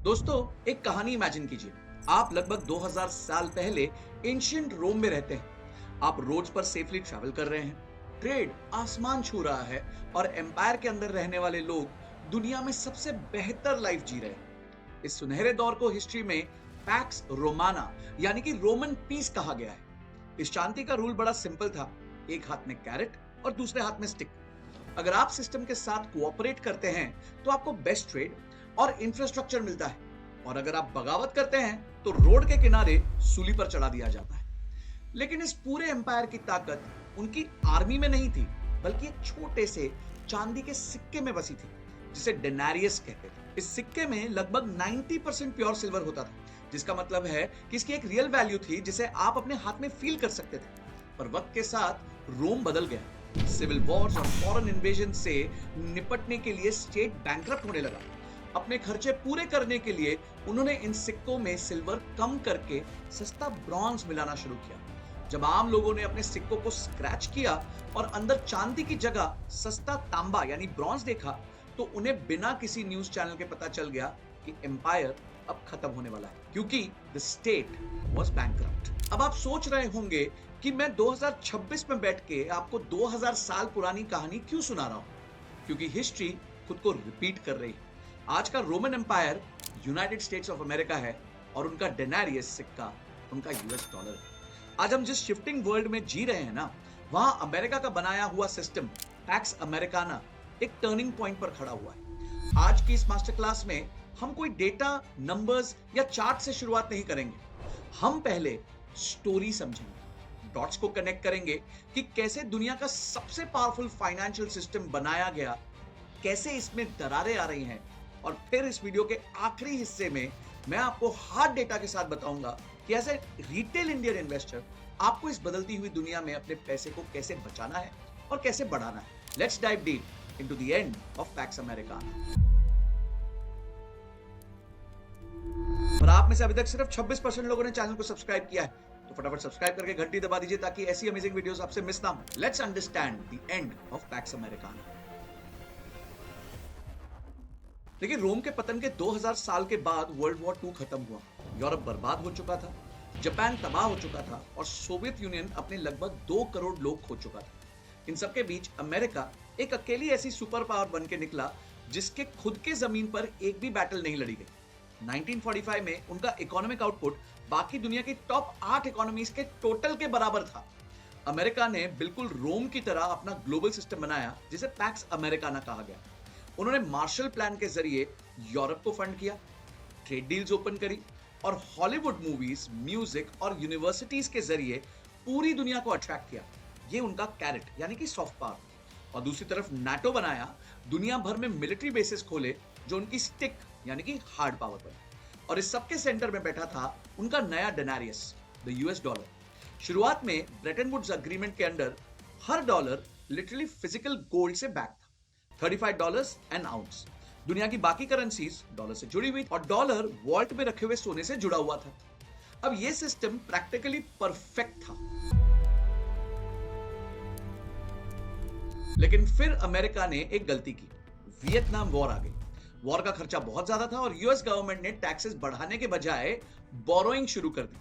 दोस्तों, एक कहानी इमेजिन कीजिए। आप लगभग 2000 साल पहले एंशियंट रोम में रहते हैं। आप रोड्स पर सेफली ट्रैवल कर रहे हैं, ट्रेड आसमान छू रहा है और एम्पायर के अंदर रहने वाले लोग दुनिया में सबसे बेहतर लाइफ जी रहे हैं। इस सुनहरे दौर को हिस्ट्री में पैक्स रोमाना यानी कि रोमन पीस कहा गया है। इस शांति का रूल बड़ा सिंपल था, एक हाथ में कैरेट और दूसरे हाथ में स्टिक। अगर आप सिस्टम के साथ कोऑपरेट करते हैं तो आपको बेस्ट ट्रेड और इंफ्रास्ट्रक्चर मिलता है, और अगर आप बगावत करते हैं तो रोड के किनारे सूली पर चढ़ा दिया जाता है। लेकिन इस पूरे एम्पायर की ताकत उनकी आर्मी में नहीं थी, बल्कि एक छोटे से चांदी के सिक्के में बसी थी, जिसे डेनारियस कहते थे। इस सिक्के में लगभग 90% प्योर सिल्वर होता था, जिसका मतलब है कि इसकी एक रियल वैल्यू थी जिसे आप अपने हाथ में फील कर सकते थे। पर वक्त के साथ रोम बदल गया। सिविल वॉर्स और फॉरेन इन्वेजन से निपटने के लिए स्टेट बैंकरप्ट होने लगा। अपने खर्चे पूरे करने के लिए उन्होंने इन सिक्कों में सिल्वर कम करके सस्ता ब्रॉन्ज मिलाना शुरू किया। जब आम लोगों ने अपने सिक्कों को स्क्रैच किया और अंदर चांदी की जगह सस्ता तांबा यानी ब्रॉन्ज देखा, तो उन्हें बिना किसी न्यूज चैनल के पता चल गया कि एम्पायर अब खत्म होने वाला है, क्योंकि द स्टेट वाज बैंकरप्ट। अब आप सोच रहे होंगे कि मैं 2026 में बैठ के आपको 2000 साल पुरानी कहानी क्यों सुना रहा हूं? क्योंकि हिस्ट्री खुद को रिपीट कर रही है। आज का Roman Empire United States of America है और उनका डेनारियस सिक्का उनका यूएस डॉलर है। आज हम जिस शिफ्टिंग वर्ल्ड में जी रहे हैं ना, वहां अमेरिका का बनाया हुआ सिस्टम पैक्स अमेरिकाना एक टर्निंग पॉइंट पर खड़ा हुआ है। आज की इस मास्टर क्लास में हम कोई डेटा, नंबर्स या चार्ट से शुरुआत नहीं करेंगे। हम पहले स्टोरी समझेंगे, डॉट्स को कनेक्ट करेंगे कि कैसे दुनिया का सबसे पावरफुल फाइनेंशियल सिस्टम बनाया गया, कैसे इसमें दरारें आ रही हैं, और फिर इस वीडियो के आखिरी हिस्से में मैं आपको हार्ड डेटा के साथ बताऊंगा कि as a retail Indian investor आपको इस बदलती हुई दुनिया में अपने पैसे को कैसे बचाना है और कैसे बढ़ाना है। Let's dive deep into the end of PACS Americana. और आप में से अभी तक सिर्फ 26% लोगों ने चैनल को सब्सक्राइब किया है, तो फटाफट सब्सक्राइब करके घंटी दबा दीजिए ताकि ऐसी अमेजिंग वीडियोस आपसे मिस ना हो। Let's understand the end of PACS Americana. देखिए, रोम के पतन के 2000 साल के बाद वर्ल्ड वॉर 2 खत्म हुआ। यूरोप बर्बाद हो चुका था, जापान तबाह हो चुका था और सोवियत यूनियन अपने लगभग 2 करोड़ लोग खो चुका था। इन सब के बीच अमेरिका एक अकेली ऐसी सुपर पावर बन के निकला जिसके खुद के जमीन पर एक भी बैटल नहीं लड़ी गई। 1945 में उनका इकोनॉमिक आउटपुट बाकी दुनिया की टॉप 8 इकोनॉमीज के टोटल के बराबर था। अमेरिका ने बिल्कुल रोम की तरह अपना ग्लोबल सिस्टम बनाया, जिसे पैक्स अमेरिकाना कहा गया। उन्होंने मार्शल प्लान के जरिए यूरोप को फंड किया, ट्रेड डील्स ओपन करी और हॉलीवुड मूवीज, म्यूजिक और यूनिवर्सिटीज के जरिए पूरी दुनिया को अट्रैक्ट किया। ये उनका कैरेट यानी कि सॉफ्ट पावर। और दूसरी तरफ नाटो बनाया, दुनिया भर में मिलिट्री बेसिस खोले, जो उनकी स्टिक यानी कि हार्ड पावर बनी। और इस सबके सेंटर में बैठा था उनका नया डेनारियस, द यूएस डॉलर। शुरुआत में ब्रेटन वुड्स अग्रीमेंट के under her dollar literally physical gold से बैक था, $35 एन आउंस। दुनिया की बाकी करेंसीज डॉलर से जुड़ी हुई और डॉलर वॉल्ट में रखे हुए सोने से जुड़ा हुआ था। अब यह सिस्टम प्रैक्टिकली परफेक्ट था। लेकिन फिर अमेरिका ने एक गलती की, वियतनाम वॉर आ गई। वॉर का खर्चा बहुत ज्यादा था और यूएस गवर्नमेंट ने टैक्सेस बढ़ाने के बजाय बोरोइंग शुरू कर दी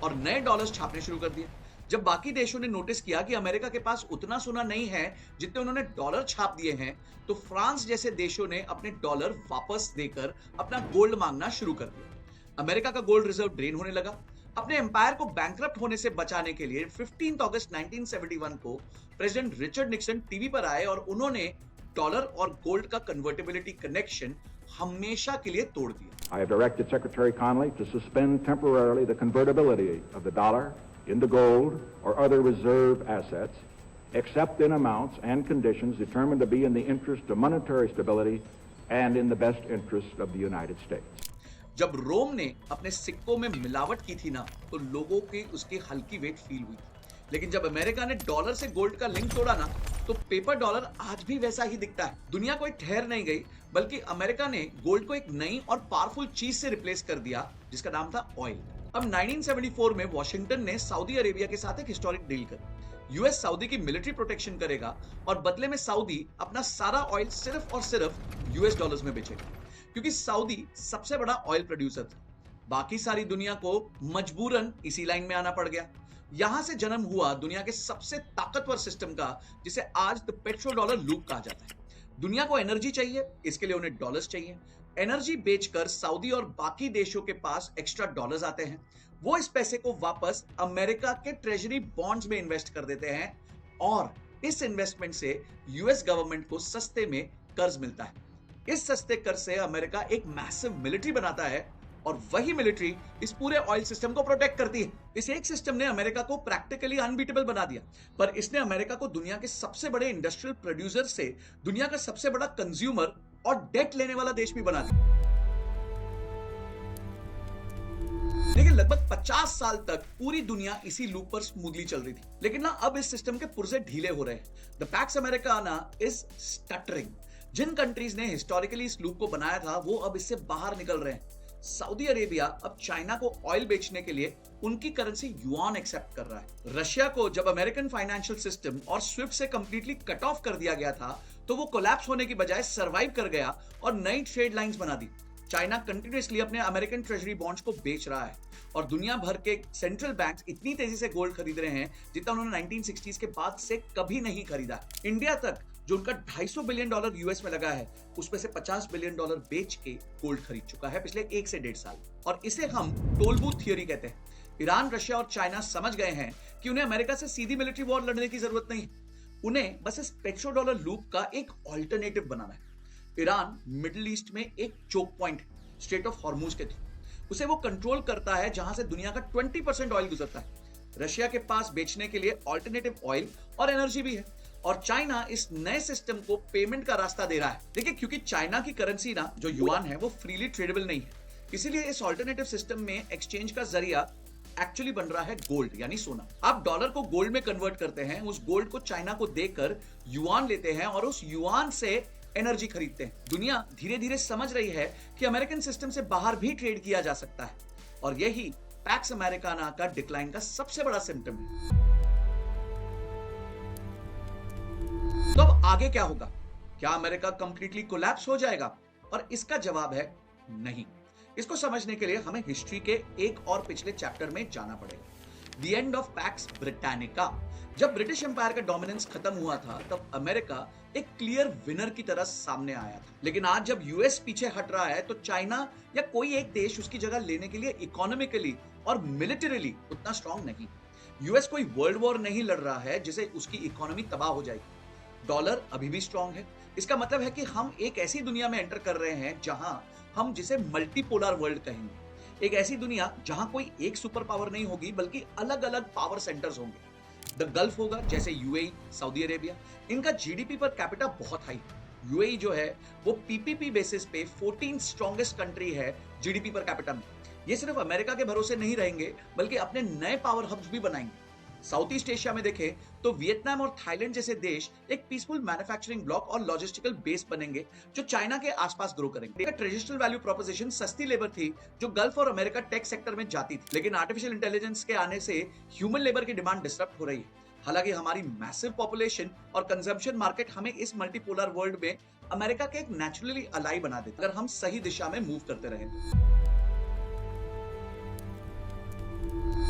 और नए डॉलर्स छापने शुरू कर दिए। जब बाकी देशों ने नोटिस किया कि अमेरिका के पास उतना सोना नहीं है जितने उन्होंने डॉलर छाप दिए हैं, तो फ्रांस जैसे देशों ने अपने डॉलर वापस देकर अपना गोल्ड मांगना शुरू कर दिया। अमेरिका का गोल्ड रिजर्व ड्रेन होने लगा। अपने एम्पायर को बैंकरप्ट होने से बचाने के लिए 15 अगस्त 1971 को प्रेसिडेंट रिचर्ड निक्सन टीवी पर आए और उन्होंने डॉलर और गोल्ड का कन्वर्टिबिलिटी कनेक्शन हमेशा के लिए तोड़ दिया। I have directed Secretary Connally to suspend temporarily the convertibility of the dollar into gold or other reserve assets, except in amounts and conditions determined to be in the interest of monetary stability and in the best interest of the United States. जब रोम ने अपने सिक्कों में मिलावट की थी ना, तो लोगों की उसकी हल्की वेट फील हुई थी। लेकिन जब अमेरिका ने डॉलर से गोल्ड का लिंक तोड़ा ना, तो पेपर डॉलर आज भी वैसा ही दिखता है। दुनिया कोई ठहर नहीं गई, बल्कि अमेरिका ने गोल्ड को एक नई और पावरफुल चीज से रिप्लेस कर दिया, जिसका नाम था ऑयल। अब 1974 में वॉशिंगटन ने सऊदी अरेबिया के साथ एक हिस्टोरिक डील करी। यूएस सऊदी की मिलिट्री प्रोटेक्शन करेगा और बदले में सऊदी अपना सारा ऑयल सिर्फ और सिर्फ यूएस डॉलर्स में बेचेगा। क्योंकि सऊदी सबसे बड़ा ऑयल प्रोड्यूसर था। बाकी सारी दुनिया को मजबूरन इसी लाइन में आना पड़ गया। यहां से जन्म हुआ दुनिया के सबसे ताकतवर सिस्टम का, जिसे आज द पेट्रो डॉलर लूप कहा जाता है। दुनिया को एनर्जी चाहिए, इसके लिए उन्हें डॉलर्स चाहिए। एनर्जी बेचकर सऊदी और बाकी देशों के पास एक्स्ट्रा डॉलर्स आते हैं। वो इस पैसे को वापस अमेरिका के ट्रेजरी बॉन्ड्स में इन्वेस्ट कर देते हैं और इस इन्वेस्टमेंट से यूएस गवर्नमेंट को सस्ते में कर्ज मिलता है। इस सस्ते कर्ज से अमेरिका एक मैसिव मिलिट्री बनाता है और वही मिलिट्री इस पूरे ऑयल सिस्टम को प्रोटेक्ट करती है। इस एक सिस्टम ने अमेरिका को प्रैक्टिकली अनबीटेबल बना दिया, पर इसने अमेरिका को दुनिया के सबसे बड़े इंडस्ट्रियल प्रोड्यूसर से दुनिया का सबसे बड़ा कंज्यूमर और डेट लेने वाला देश भी बना दिया। लेकिन लगभग 50 साल तक पूरी दुनिया इसी लूप पर स्मूथली चल रही थी। लेकिन ना अब इस सिस्टम के पुर्जे ढीले हो रहे हैं। The Pax Americana is stuttering. जिन कंट्रीज ने हिस्टोरिकली इस लूप को बनाया था वो अब इससे बाहर निकल रहे हैं। सऊदी अरेबिया अब चाइना को ऑयल बेचने के लिए उनकी करेंसी युआन एक्सेप्ट कर रहा है। रशिया को जब अमेरिकन फाइनेंशियल सिस्टम और स्विफ्ट से कंप्लीटली कट ऑफ कर दिया गया था तो वो कोलैप्स होने की बजाय सरवाइव कर गया और नई ट्रेड लाइंस बना दी। चाइना कंटिन्यूअसली अपने अमेरिकन ट्रेजरी बॉन्ड्स को बेच रहा है और दुनिया भर के सेंट्रल बैंक्स इतनी तेजी से गोल्ड खरीद रहे हैं जितना उन्होंने 1960s के बाद से कभी नहीं खरीदा। इंडिया तक जो उनका $250 बिलियन यूएस में लगा है उसमें से $50 बिलियन बेच के गोल्ड खरीद चुका है पिछले 1 से 1.5 साल। और इसे हम टोल बूथ थियरी कहते हैं। ईरान, रशिया और चाइना समझ गए हैं कि उन्हें अमेरिका से सीधी मिलिट्री वॉर लड़ने की जरूरत नहीं, उन्हें बस इस पेट्रो डॉलर लूप का एक ऑल्टरनेटिव बनाना है। ईरान मिडिल ईस्ट में एक choke point strait of Hormuz के थ्रू उसे वो कंट्रोल करता है जहां से दुनिया का 20% ऑयल गुजरता है। रशिया के पास बेचने के लिए ऑल्टरनेटिव ऑयल और एनर्जी भी है और चाइना इस नए सिस्टम को पेमेंट का रास्ता दे रहा है। देखिए, क्योंकि चाइना की करेंसी ना जो युआन है वो फ्रीली ट्रेडेबल नहीं है, इसीलिए इस ऑल्टरनेटिव सिस्टम में एक्सचेंज का जरिया एक्चुअली बन रहा है गोल्ड यानी सोना। आप डॉलर को गोल्ड में कन्वर्ट करते हैं, उस गोल्ड को चाइना को देकर युआन लेते हैं और उस युआन से एनर्जी खरीदते हैं। दुनिया धीरे धीरे समझ रही है कि अमेरिकन सिस्टम से बाहर भी ट्रेड किया जा सकता है और यही पैक्स अमेरिकाना का डिक्लाइन का सबसे बड़ा सिम्टम है। तो अब आगे क्या होगा? क्या अमेरिका कंप्लीटली कोलैप्स हो जाएगा? और इसका जवाब है नहीं। इसको समझने के लिए हमें हिस्ट्री के एक और पिछले चैप्टर में जाना पड़ेगा। The end of PACS Britannica. जब ब्रिटिश एम्पायर का डोमिनेंस खत्म हुआ था तब अमेरिका एक क्लियर विनर की तरह सामने आया था। लेकिन आज जब यूएस पीछे हट रहा है तो चाइना या कोई एक देश उसकी जगह लेने के लिए इकोनॉमिकली और मिलिटरीली उतना स्ट्रांग नहीं। यूएस कोई वर्ल्ड वॉर नहीं लड़ रहा है जिसे उसकी इकोनॉमी तबाह हो जाएगी। डॉलर अभी भी स्ट्रांग है। इसका मतलब है कि हम एक ऐसी दुनिया में एंटर कर रहे हैं जहां हम जिसे मल्टीपोलर वर्ल्ड कहेंगे। एक ऐसी दुनिया जहां कोई एक सुपर पावर नहीं होगी बल्कि अलग अलग पावर सेंटर्स होंगे। द गल्फ होगा, जैसे यूएई, सऊदी अरेबिया। इनका जीडीपी पर कैपिटा बहुत हाई है। यूएई जो है वो पीपीपी बेसिस पे 14 स्ट्रॉन्गेस्ट कंट्री है जीडीपी पर कैपिटा में। ये सिर्फ अमेरिका के भरोसे नहीं रहेंगे बल्कि अपने नए पावर हब्स भी बनाएंगे। साउथ ईस्ट एशिया में देखें तो वियतनाम और थाईलैंड जैसे देश एक पीसफुल मैन्युफैक्चरिंग ब्लॉक और लॉजिस्टिकल बेस बनेंगे जो चाइना के आसपास ग्रो करेंगे। ट्रेडिशनल वैल्यू प्रोपोजिशन सस्ती लेबर थी जो गल्फ और अमेरिका टेक सेक्टर में जाती थी, लेकिन आर्टिफिशियल इंटेलिजेंस के आने से ह्यूमन लेबर की डिमांड डिस्टर्ब हो रही है। हालांकि हमारी मैसिव पॉपुलेशन और कंजम्पशन मार्केट हमें इस मल्टीपोलर वर्ल्ड में अमेरिका के एक नेचुरली अलाई बना देते अगर हम सही दिशा में मूव करते रहें।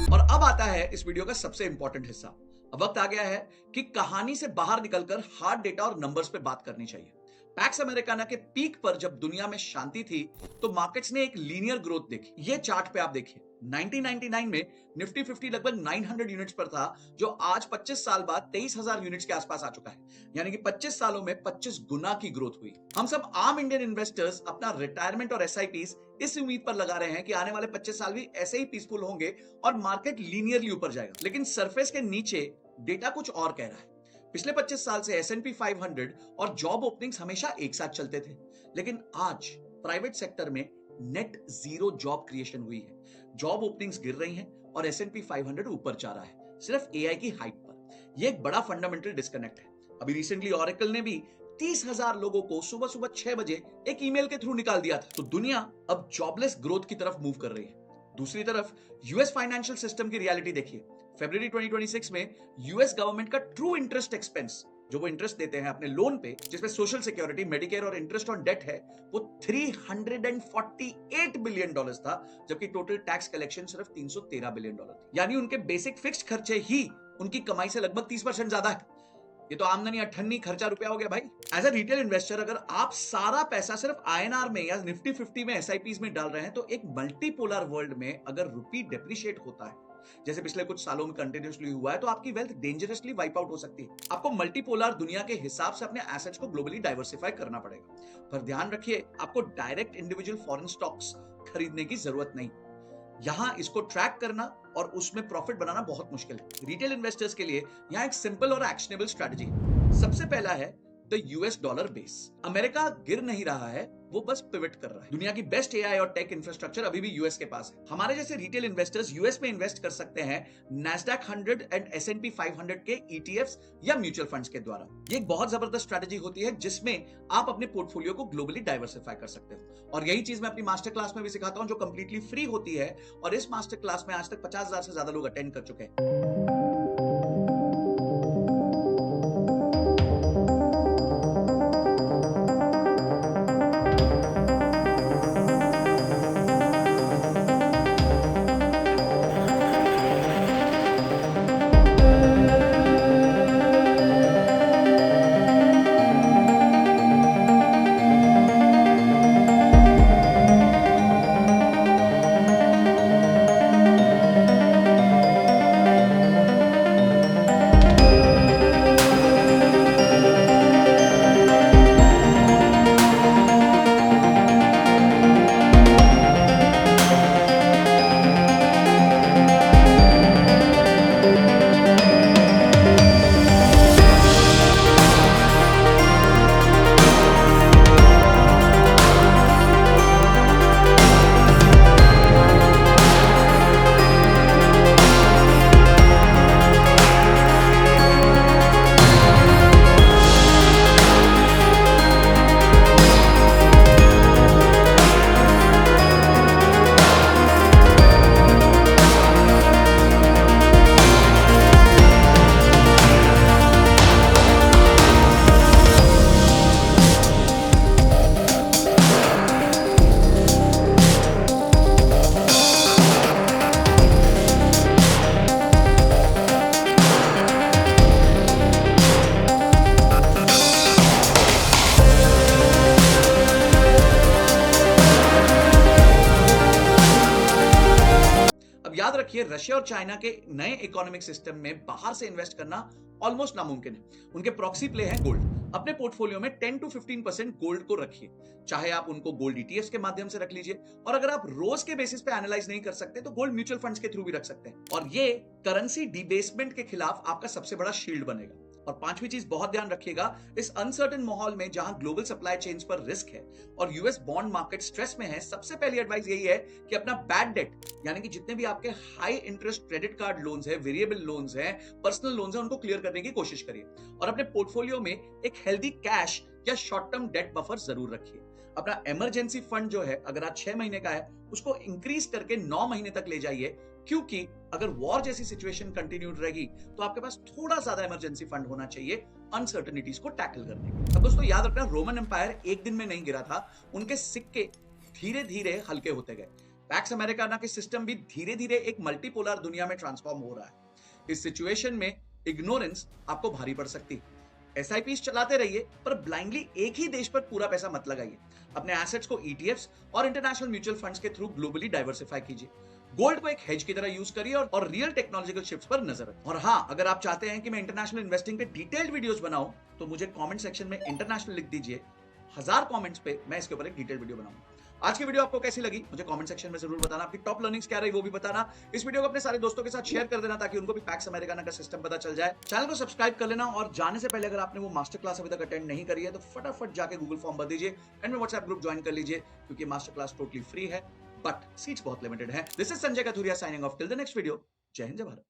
और अब आता है इस वीडियो का सबसे इंपॉर्टेंट हिस्सा। अब वक्त आ गया है कि कहानी से बाहर निकलकर हार्ड डेटा और नंबर्स पे बात करनी चाहिए। पैक्स अमेरिकाना के पीक पर जब दुनिया में शांति थी तो मार्केट्स ने एक लीनियर ग्रोथ देखी। ये चार्ट पे आप देखिए, 1999 में निफ्टी 50 लगभग 900 यूनिट्स पर था जो आज 25 साल बाद 23,000 यूनिट्स के आसपास आ चुका है। यानी कि 25 सालों में 25 गुना की ग्रोथ हुई। हम सब आम इंडियन इन्वेस्टर्स अपना रिटायरमेंट और एसआईपीज इस उम्मीद पर लगा रहे हैं कि आने वाले 25 साल भी ऐसे ही पीसफुल होंगे और मार्केट लीनियरली ऊपर जाएगा। लेकिन सरफेस के नीचे डेटा कुछ और कह रहा है। पिछले 25 साल से S&P 500 और जॉब ओपनिंग्स हमेशा एक साथ चलते थे, लेकिन आज प्राइवेट सेक्टर में नेट जीरो जॉब क्रिएशन हुई है। जॉब ओपनिंग्स गिर रही हैं और S&P 500 ऊपर जा रहा है, सिर्फ एआई की हाइप पर। यह एक बड़ा फंडामेंटल डिस्कनेक्ट है। अभी रिसेंटली ऑरेकल ने भी 30,000 लोगों को सुबह सुबह 6 बजे एक ईमेल के थ्रू निकाल दिया था। तो दुनिया अब जॉबलेस ग्रोथ की तरफ मूव कर रही है। दूसरी तरफ यूएस फाइनेंशियल सिस्टम की रियलिटी देखिए। फरवरी 2026 में यूएस गवर्नमेंट का ट्रू इंटरेस्ट एक्सपेंस जो वो इंटरेस्ट देते हैं अपने लोन पे, जिसमें सोशल सिक्योरिटी, मेडिकेयर और इंटरेस्ट ऑन डेट है, वो $348 बिलियन था, जबकि टोटल टैक्स कलेक्शन सिर्फ $313 बिलियन थी। यानी उनके बेसिक फिक्स्ड खर्चे ही उनकी कमाई से लगभग 30% ज्यादा है। ये तो आमदनी अठन्नी खर्चा रुपया हो गया भाई। एज अ रिटेल इन्वेस्टर अगर आप सारा पैसा सिर्फ आईएनआर में या निफ्टी 50 में एसआईपीज में डाल रहे हैं, तो एक मल्टीपोलर वर्ल्ड में अगर रुपी डेप्रिशिएट होता है, जैसे पिछले कुछ सालों में कंटिन्यूअसली हुआ है, तो आपकी वेल्थ डेंजरसली वाइप आउट हो सकती है। आपको मल्टीपोलर दुनिया के हिसाब से अपने एसेट्स को ग्लोबली डाइवर्सिफाई करना पड़ेगा। पर ध्यान रखिए, आपको डायरेक्ट इंडिविजुअल फॉरेन स्टॉक्स खरीदने की जरूरत नहीं। यहां इसको ट्रैक करना और उसमें प्रॉफिट बनाना बहुत मुश्किल है। रिटेल इन्वेस्टर्स के लिए यहां एक सिंपल और एक्शनेबल स्ट्रैटेजी है। सबसे पहला है the US dollar base. America गिर नहीं रहा है, वो बस पिवट कर रहा है। दुनिया की बेस्ट एआई और टेक इंफ्रास्ट्रक्चर अभी भी यूएस के पास है। हमारे जैसे रिटेल इन्वेस्टर्स यूएस में इन्वेस्ट कर सकते हैं नैस्डैक 100 एंड S&P 500 के ईटीएफ्स या म्यूचुअल फंड्स के द्वारा। ये एक बहुत जबरदस्त स्ट्रैटेजी होती है जिसमें आप अपने पोर्टफोलियो को ग्लोबली डाइवर्सिफाई कर सकते हो। और यही चीज मैं अपनी मास्टर क्लास में भी सिखाता हूं, जो कंप्लीटली फ्री होती है। और इस मास्टर क्लास में आज तक 50,000 से ज्यादा लोग अटेंड कर चुके हैं। याद रखिए, रशिया और चाइना के नए इकोनॉमिक सिस्टम में बाहर से इन्वेस्ट करना ऑलमोस्ट नामुमकिन है। उनके प्रॉक्सी प्ले है गोल्ड। अपने पोर्टफोलियो में 10 to 15% गोल्ड को रखिए। चाहे आप उनको गोल्ड ईटीएफ्स के माध्यम से रख लीजिए, और अगर आप रोज के बेसिस पे एनालाइज नहीं कर सकते तो गोल्ड म्यूचुअल फंड्स के थ्रू भी रख सकते हैं। और ये करेंसी डिबेसमेंट के खिलाफ आपका सबसे बड़ा शील्ड बनेगा। और पांचवी चीज बहुत ध्यान रखिएगा, इस अनसर्टेन माहौल में जहां ग्लोबल सप्लाई चेन्स पर रिस्क है और यूएस बॉन्ड मार्केट स्ट्रेस में है, सबसे पहली एडवाइस यही है कि अपना बैड डेट, यानी कि जितने भी आपके high interest credit card loans है, वेरिएबल लोन्स है, पर्सनल लोन्स है, उनको क्लियर करने की कोशिश करिए। और अपने पोर्टफोलियो में एक हेल्दी कैश या शॉर्ट टर्म डेट बफर जरूर रखिए। अपना इमरजेंसी फंड जो है, अगर आज 6 महीने का है, उसको इंक्रीज करके 9 महीने तक ले जाइए, क्योंकि अगर वॉर जैसी सिचुएशन कंटिन्यूड रहेगी तो आपके पास थोड़ा ज्यादा इमरजेंसी फंड होना चाहिए अनसर्टेनिटीज को टैकल करने के। अब दोस्तों याद रखना, रोमन एम्पायर एक दिन में नहीं गिरा था, उनके सिक्के धीरे धीरे हल्के होते गए। पैक्स अमेरिकाना के सिस्टम भी धीरे धीरे एक मल्टीपोलर दुनिया में ट्रांसफॉर्म हो रहा है। इस सिचुएशन में इग्नोरेंस आपको भारी पड़ सकती है। एसआईपीस चलाते रहिए, पर ब्लाइंडली एक ही देश पर पूरा पैसा मत लगाइए। अपने एसेट्स को ईटीएफ्स और इंटरनेशनल म्यूचुअल फंड्स के थ्रू ग्लोबली डाइवर्सिफाई कीजिए। गोल्ड को एक हेज की तरह यूज करिए और रियल टेक्नोलॉजिकल शिफ्ट्स पर नजर रखें। और हाँ, अगर आप चाहते हैं कि मैं इंटरनेशनल इन्वेस्टिंग पे डिटेल्ड वीडियोस बनाऊं, तो मुझे कमेंट सेक्शन में इंटरनेशनल लिख दीजिए। 1000 कमेंट्स पे मैं इसके ऊपर एक डिटेल्ड वीडियो बनाऊंगा। आज की वीडियो आपको कैसी लगी मुझे कमेंट सेक्शन में जरूर बताना। आपकी टॉप लर्निंग्स क्या रही वो भी बताना। इस वीडियो को अपने सारे दोस्तों के साथ शेयर कर देना ताकि उनको भी पैक्स अमेरिकाना का सिस्टम पता चल जाए। चैनल को सब्सक्राइब कर लेना, और जाने से पहले अगर आपने वो मास्टर क्लास अभी तक अटेंड नहीं करी है तो फटाफट जाके गूगल फॉर्म भर दीजिए एंड में व्हाट्सएप ग्रुप ज्वाइन कर लीजिए, क्योंकि मास्टर क्लास टोटली फ्री है, बट सीट्स बहुत लिमिटेड है। This is Sanjay Kathuria signing off till the next video. जय हिंद, जय भारत।